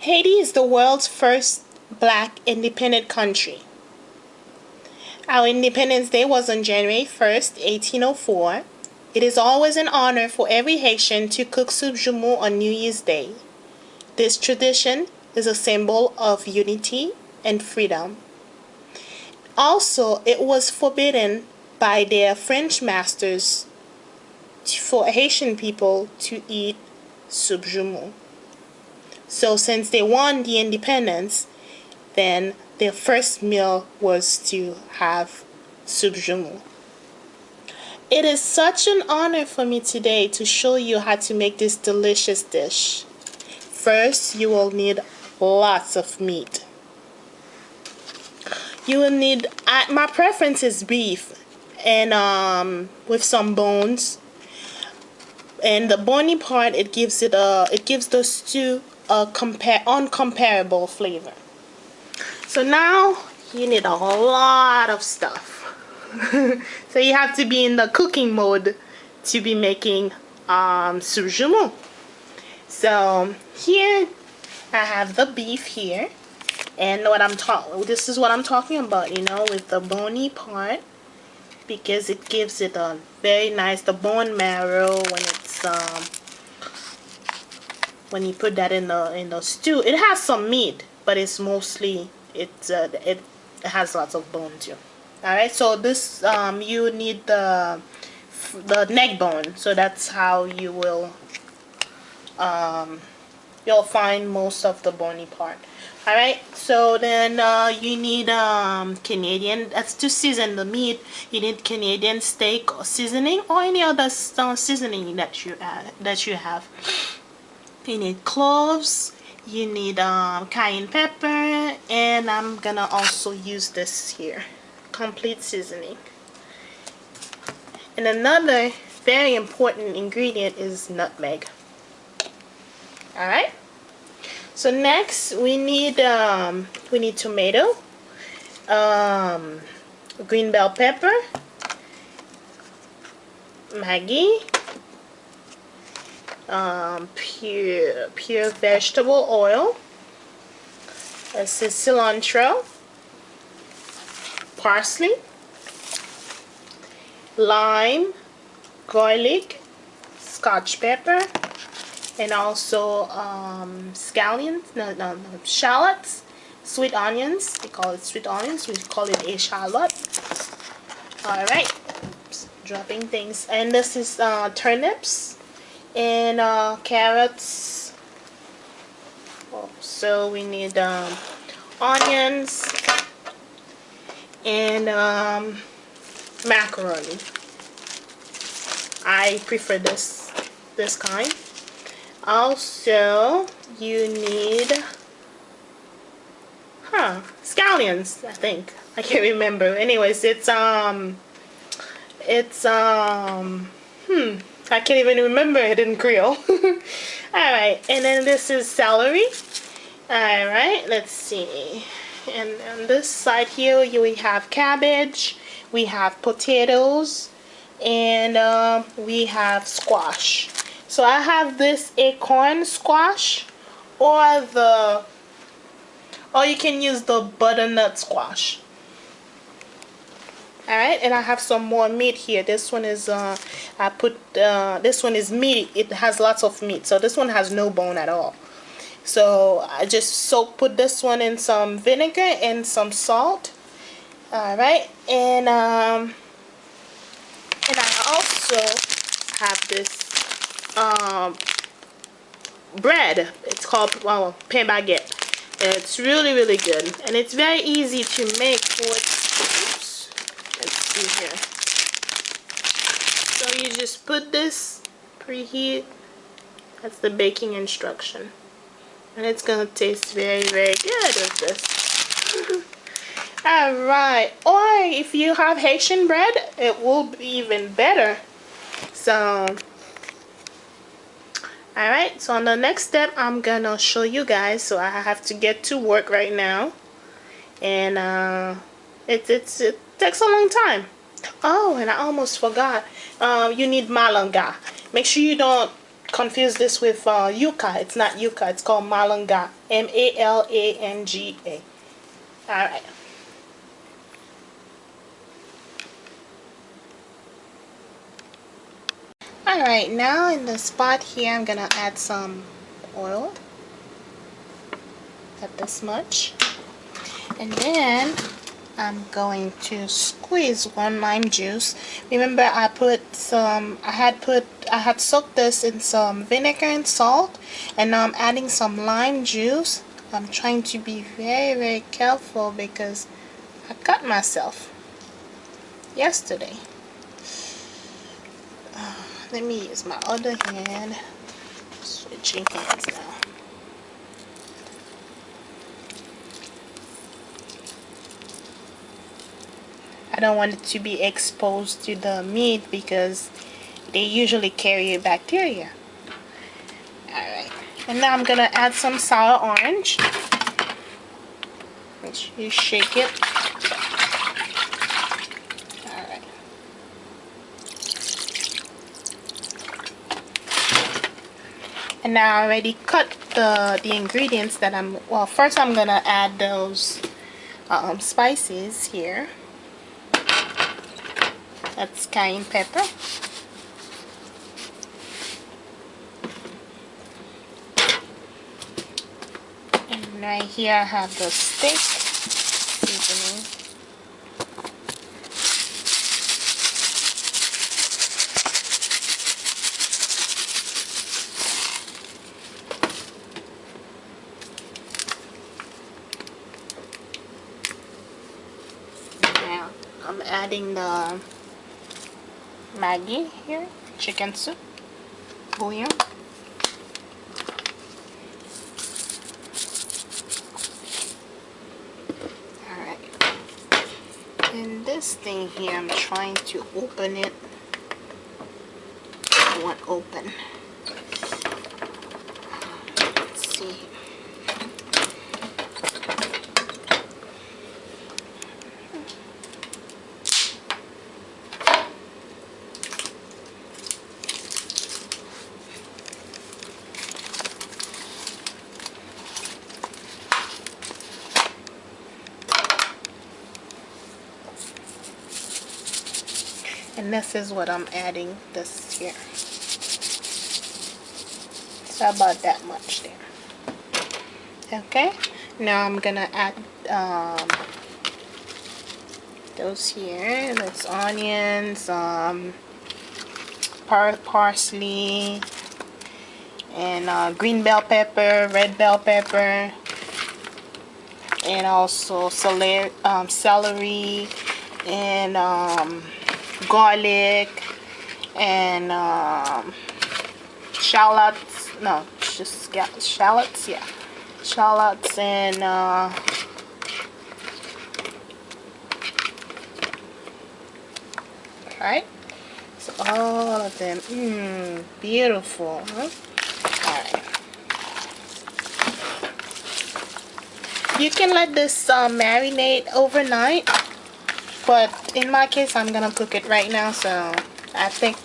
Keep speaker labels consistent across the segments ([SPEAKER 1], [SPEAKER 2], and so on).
[SPEAKER 1] Haiti is the world's first black independent country. Our Independence Day was on January 1st, 1804. It is always an honor for every Haitian to cook soup joumou on New Year's Day. This tradition is a symbol of unity and freedom. Also, it was forbidden by their French masters for Haitian people to eat soup joumou. So since they won the independence, then their first meal was to have soup joumou. It is such an honor for me today to show you how to make this delicious dish. First, you will need lots of meat. You will need, my preference is beef and with some bones. And the bony part, it gives the stew a uncomparable flavor. So now you need a lot of stuff. So you have to be in the cooking mode to be making soup joumou. So here I have the beef here, and this is what I'm talking about, with the bony part, because it gives it a very nice, the bone marrow when you put that in the stew. It has some meat, but it's mostly it has lots of bone too. All right, so this you need the neck bone, so that's how you will you'll find most of the bony part. All right, so then you need Canadian. That's to season the meat. You need Canadian steak seasoning or any other seasoning that you have. You need cloves. You need cayenne pepper, and I'm gonna also use this here, complete seasoning. And another very important ingredient is nutmeg. All right. So next we need tomato, green bell pepper, Maggi, pure vegetable oil. This is cilantro, parsley, lime, garlic, scotch pepper, and also shallots, sweet onions. We call it sweet onions. We call it a shallot. All right, dropping things, and this is turnips and carrots. So we need onions and macaroni. I prefer this kind. Also, you need scallions, I think. I can't remember. Anyways, I can't even remember it in Creole. Alright, and then this is celery. Alright, let's see. And on this side here, we have cabbage, we have potatoes, and we have squash. So I have this acorn squash, or you can use the butternut squash. Alright, and I have some more meat here. This one is this one is meat. It has lots of meat. So this one has no bone at all. So I just put this one in some vinegar and some salt. Alright, and I also have this bread. It's called pain baguette. It's really good, and it's very easy to make. Let's see here. So you just put this, preheat. That's the baking instruction, and it's gonna taste very good with this. Alright, or if you have Haitian bread, it will be even better. So alright, so on the next step, I'm gonna show you guys. So I have to get to work right now, and it takes a long time. Oh, and I almost forgot. You need malanga. Make sure you don't confuse this with yuca. It's not yuca. It's called malanga. M-A-L-A-N-G-A. All right. All right. Now in the spot here, I'm gonna add some oil. At this much, and then I'm going to squeeze 1 lime juice. Remember, I had soaked this in some vinegar and salt, and now I'm adding some lime juice. I'm trying to be very careful because I cut myself yesterday. Let me use my other hand. Switching hands now. I don't want it to be exposed to the meat because they usually carry bacteria. Alright. And now I'm going to add some sour orange. Make sure you shake it. Alright. And now I already cut the ingredients that first I'm going to add those spices here. That's cayenne pepper. And right here I have the steak seasoning. Now I'm adding the Maggi here, chicken soup, bouillon. Alright. And this thing here, I'm trying to open it. It won't open. Let's see. And this is what I'm adding this here. So about that much there. Okay. Now I'm gonna add those here. That's onions, parsley, and green bell pepper, red bell pepper, and also celery, and garlic, and shallots. No, just shallots. Yeah, shallots, and right. So all of them. Beautiful. Huh? Alright. You can let this marinate overnight, but in my case I'm gonna cook it right now, so I think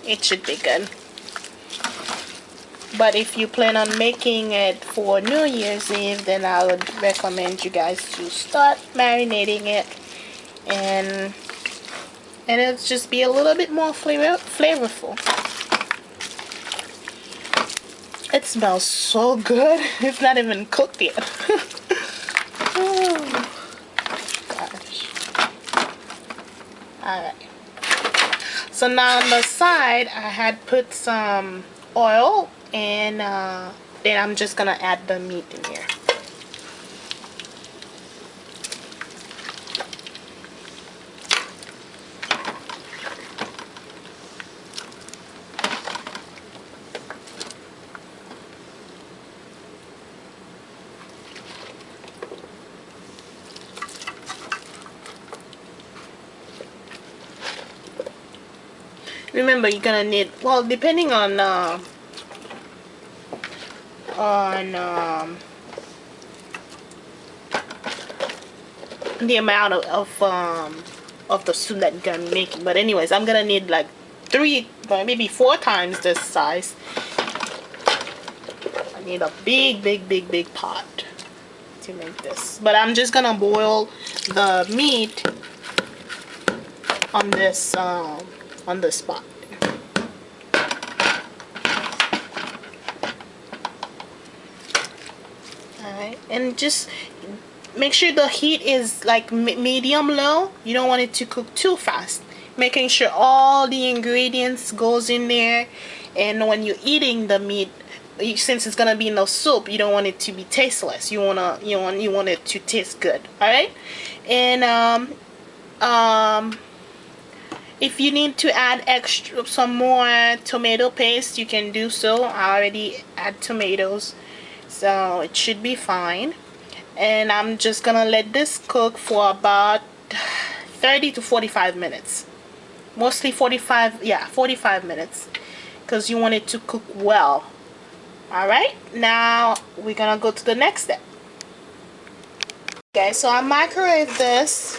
[SPEAKER 1] it should be good. But if you plan on making it for New Year's Eve, then I would recommend you guys to start marinating it, and it'll just be a little bit more flavorful. It smells so good. It's not even cooked yet. Oh, gosh. Alright. So now on the side, I had put some oil, and then I'm just gonna add the meat in here. Remember, you're gonna need, well, depending on the amount of the soup that you're gonna be making. But anyways, I'm gonna need like 3 but maybe 4 times this size. I need a big pot to make this. But I'm just gonna boil the meat on this pot. Alright, and just make sure the heat is like medium low. You don't want it to cook too fast. Making sure all the ingredients goes in there, and when you're eating the meat, since it's gonna be in the soup, you don't want it to be tasteless. You want it to taste good. All right, and if you need to add some more tomato paste, you can do so. I already add tomatoes, so it should be fine. And I'm just gonna let this cook for about 30 to 45 minutes. Mostly 45, yeah, 45 minutes, because you want it to cook well. Alright, now we're gonna go to the next step. Okay, so I microwave this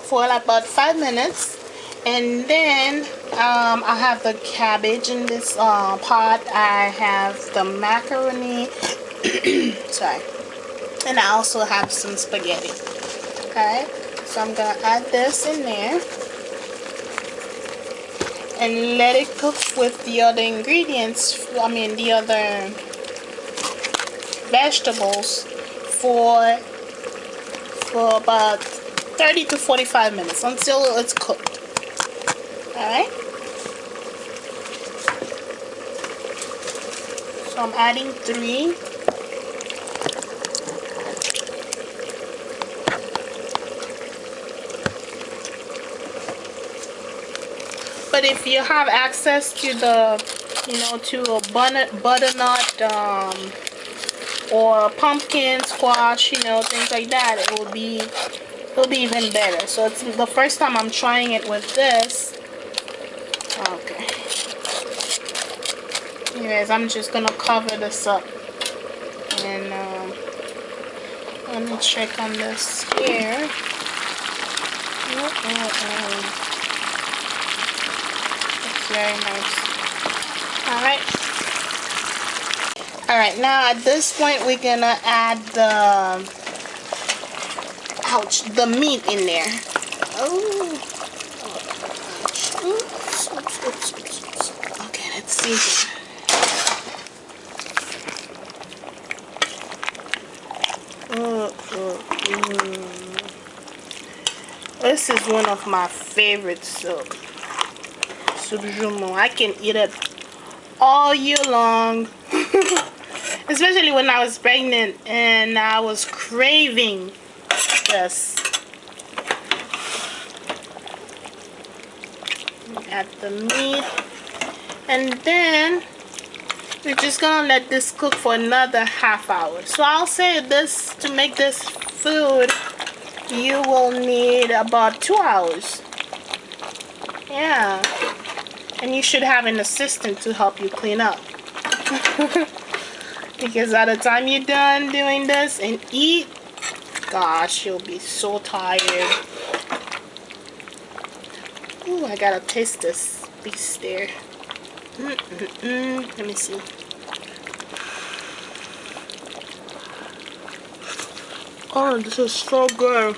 [SPEAKER 1] for about 5 minutes, and then I have the cabbage in this pot. I have the macaroni, sorry, and I also have some spaghetti. Okay, so I'm gonna add this in there and let it cook with the other ingredients, the other vegetables for about 30 to 45 minutes until it's cooked. Alright, so I'm adding 3. But if you have access to the, to a butternut or pumpkin squash, things like that, it'll be even better. So it's the first time I'm trying it with this. Okay. Anyways, I'm just gonna cover this up, and let me check on this here. Very nice. Alright, now at this point we're gonna add the meat in there. Oh, oops. Okay, let's see here. This is one of my favorite soup. I can eat it all year long. Especially when I was pregnant and I was craving this. Add the meat, and then we're just gonna let this cook for another half hour. So I'll say this, to make this food you will need about 2 hours. Yeah. And you should have an assistant to help you clean up. Because by the time you're done doing this and eat, gosh, you'll be so tired. Ooh, I gotta taste this beast there. Let me see. Oh, this is so good.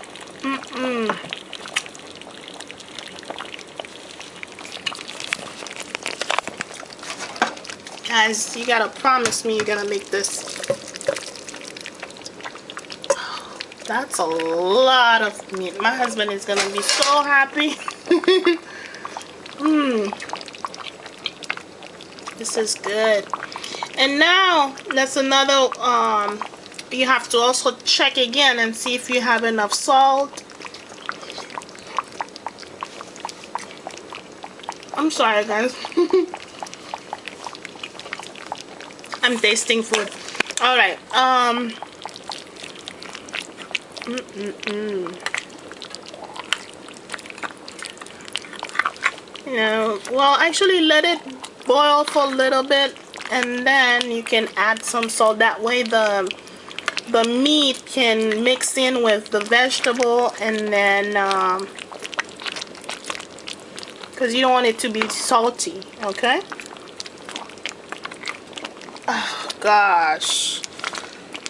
[SPEAKER 1] Guys, you gotta promise me you're gonna make this. That's a lot of meat. My husband is gonna be so happy. This is good. And now that's another you have to also check again and see if you have enough salt. I'm sorry, guys. I'm tasting food. All right. Well, actually, let it boil for a little bit, and then you can add some salt. That way, the meat can mix in with the vegetable, and then because you don't want it to be salty. Okay. Oh gosh,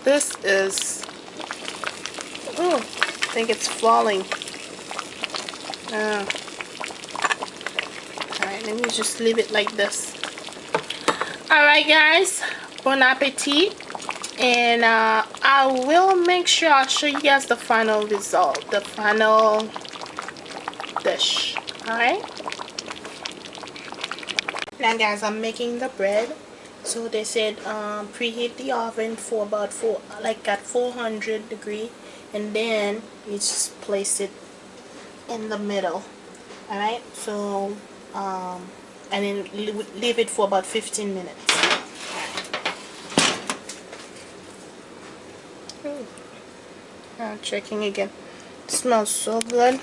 [SPEAKER 1] this is, oh, I think it's falling. Alright, let me just leave it like this. Alright guys, bon appetit. And I will make sure I'll show you guys the final result, the final dish. Alright. Now guys, I'm making the bread. So they said preheat the oven for about at 400 degrees, and then you just place it in the middle. Alright, so and then leave it for about 15 minutes. I'm checking again. It smells so good.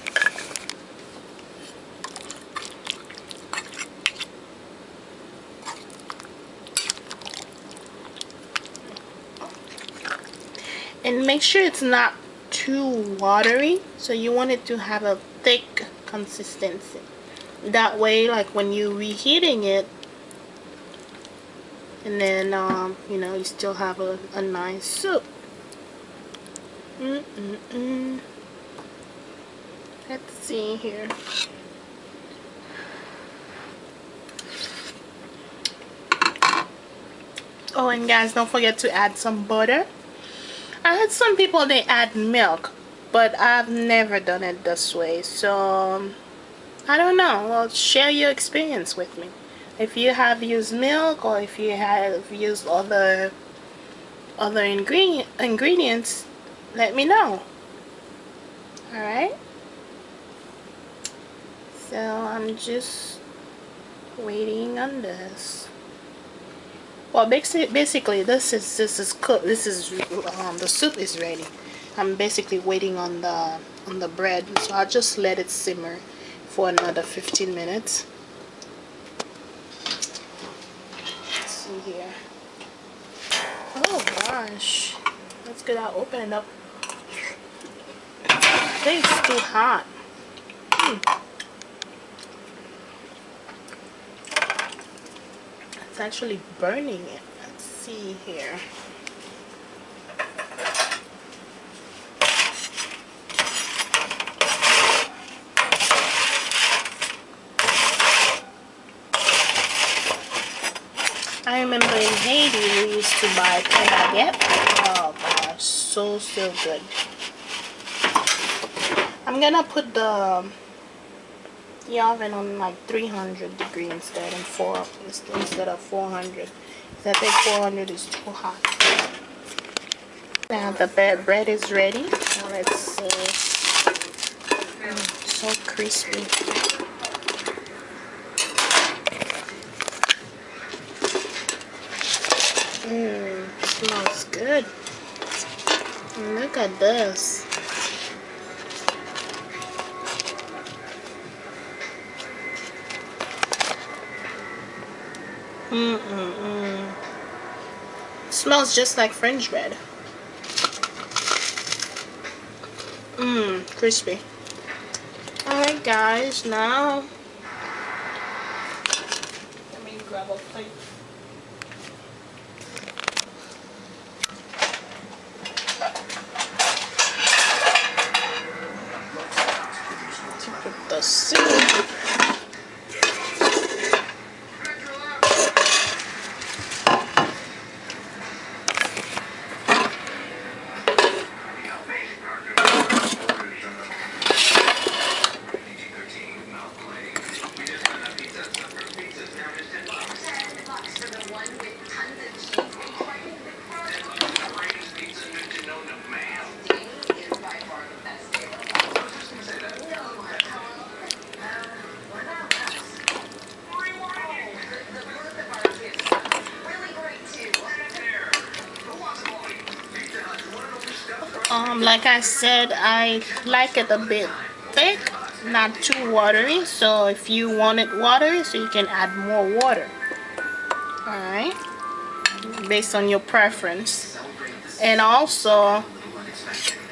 [SPEAKER 1] And make sure it's not too watery, so you want it to have a thick consistency. That way, like when you're reheating it, and then you know, you still have a nice soup. Let's see here. Oh, and guys, don't forget to add some butter. I heard some people they add milk, but I've never done it this way, so I don't know. Well, share your experience with me. If you have used milk, or if you have used other ingredients, let me know. Alright, so I'm just waiting on this. Well, basically this is cooked. This is the soup is ready. I'm basically waiting on the bread, so I'll just let it simmer for another 15 minutes. Let's see here. Oh gosh, that's good. I'll open it up. I think it's too hot. It's actually burning it. Let's see here. I remember in Haiti we used to buy baguette. Oh gosh, so good. I'm gonna put the oven on like 300 degrees instead of 400. I think 400 is too hot. Now the bread is ready. Now let's see. So crispy. Smells good. Look at this. Smells just like French bread. Crispy. Alright guys, now let me grab a plate. To put the soup. Like I said, I like it a bit thick, not too watery. So if you want it watery, so you can add more water. Alright, based on your preference. And also,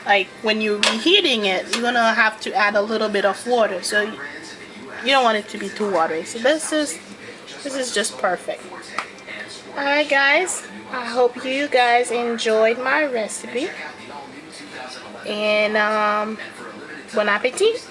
[SPEAKER 1] like when you're reheating it, you're gonna have to add a little bit of water. So you don't want it to be too watery. So this is just perfect. Alright guys, I hope you guys enjoyed my recipe. And bon appetit.